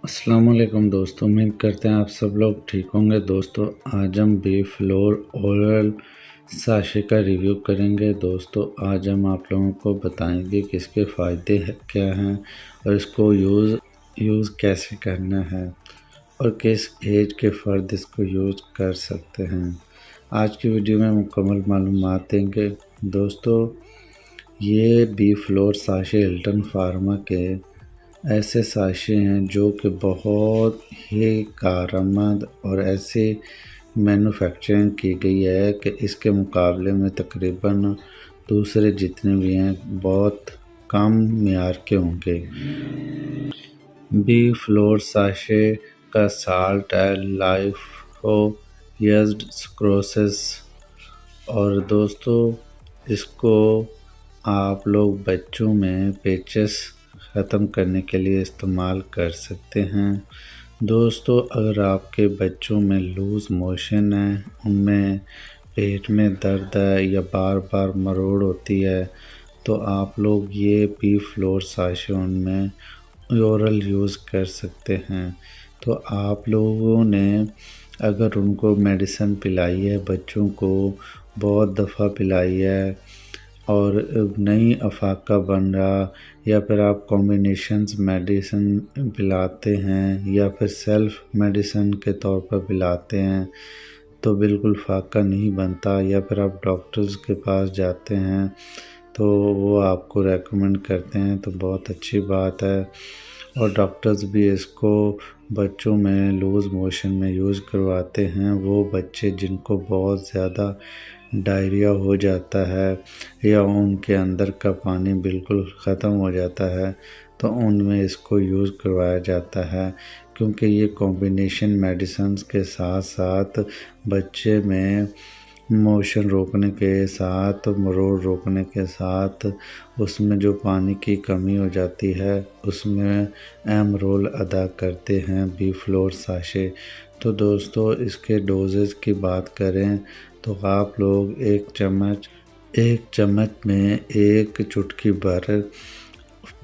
السلام علیکم دوستوں، امید کرتے ہیں آپ سب لوگ ٹھیک ہوں گے۔ دوستوں آج ہم بی فلور اورل ساشے کا ریویو کریں گے۔ دوستوں آج ہم آپ لوگوں کو بتائیں گے کہ اس کے فائدے کیا ہیں اور اس کو یوز کیسے کرنا ہے اور کس ایج کے فرد اس کو یوز کر سکتے ہیں۔ آج کی ویڈیو میں مکمل معلومات دیں گے۔ دوستوں یہ be floor sachet Hilton pharma کے ایسے ساشے ہیں جو کہ بہت ہی کارآمد اور ایسے مینوفیکچرنگ کی گئی ہے کہ اس کے مقابلے میں تقریباً دوسرے جتنے بھی ہیں بہت کم معیار کے ہوں گے۔ بی فلور ساشے کا سالٹ ہے لائفو یزڈ سکروسس، اور دوستوں اس کو آپ لوگ بچوں میں پیچس ختم کرنے کے لیے استعمال کر سکتے ہیں۔ دوستوں اگر آپ کے بچوں میں لوز موشن ہے، ان میں پیٹ میں درد ہے یا بار بار مروڑ ہوتی ہے، تو آپ لوگ یہ بی فلور ساشے ان میں اورل یوز کر سکتے ہیں۔ تو آپ لوگوں نے اگر ان کو میڈیسن پلائی ہے، بچوں کو بہت دفعہ پلائی ہے اور نہیں افاقہ بن رہا، یا پھر آپ کمبینیشنز میڈیسن پلاتے ہیں یا پھر سیلف میڈیسن کے طور پر پلاتے ہیں تو بالکل فاقہ نہیں بنتا، یا پھر آپ ڈاکٹرز کے پاس جاتے ہیں تو وہ آپ کو ریکمنڈ کرتے ہیں تو بہت اچھی بات ہے، اور ڈاکٹرز بھی اس کو بچوں میں لوز موشن میں یوز کرواتے ہیں۔ وہ بچے جن کو بہت زیادہ ڈائریا ہو جاتا ہے یا ان کے اندر کا پانی بالکل ختم ہو جاتا ہے تو ان میں اس کو یوز کروایا جاتا ہے، کیونکہ یہ کمبینیشن میڈیسنز کے ساتھ ساتھ بچے میں موشن روکنے کے ساتھ مروڑ روکنے کے ساتھ اس میں جو پانی کی کمی ہو جاتی ہے اس میں اہم رول ادا کرتے ہیں بی فلور ساشے۔ تو دوستوں اس کے ڈوزز کی بات کریں تو آپ لوگ ایک چمچ میں ایک چٹکی بھر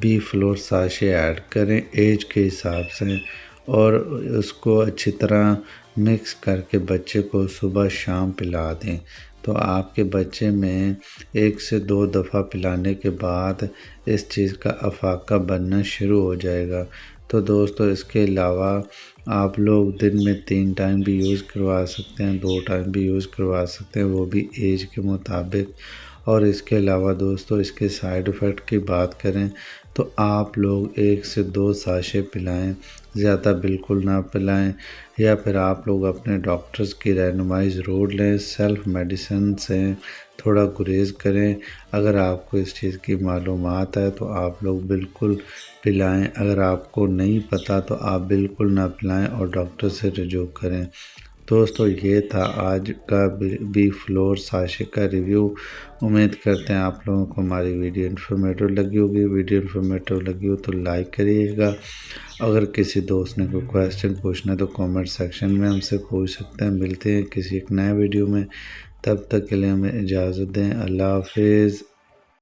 بی فلور ساشے ایڈ کریں ایج کے حساب سے، اور اس کو اچھی طرح مکس کر کے بچے کو صبح شام پلا دیں، تو آپ کے بچے میں 1 سے 2 دفعہ پلانے کے بعد اس چیز کا افاقہ بننا شروع ہو جائے گا۔ تو دوستو اس کے علاوہ آپ لوگ دن میں 3 ٹائم بھی یوز کروا سکتے ہیں، 2 ٹائم بھی یوز کروا سکتے ہیں، وہ بھی ایج کے مطابق۔ اور اس کے علاوہ دوستو اس کے سائیڈ ایفیکٹ کی بات کریں تو آپ لوگ 1 سے 2 ساشے پلائیں، زیادہ بالکل نہ پلائیں، یا پھر آپ لوگ اپنے ڈاکٹرز کی رہنمائی ضرور لیں، سیلف میڈیسن سے تھوڑا گریز کریں۔ اگر آپ کو اس چیز کی معلومات ہے تو آپ لوگ بالکل پلائیں، اگر آپ کو نہیں پتہ تو آپ بالکل نہ پلائیں اور ڈاکٹر سے رجوع کریں۔ دوستو یہ تھا آج کا بی فلور ساشے کا ریویو۔ امید کرتے ہیں آپ لوگوں کو ہماری ویڈیو انفارمیٹو لگی ہوگی۔ ویڈیو انفارمیٹو لگی ہو تو لائک کریے گا، اگر کسی دوست نے کوئی کویسچن پوچھنا ہے تو کامنٹ سیکشن میں ہم سے پوچھ سکتے ہیں۔ ملتے ہیں کسی ایک نئے ویڈیو میں، تب تک کے لیے ہمیں اجازت دیں۔ اللہ حافظ۔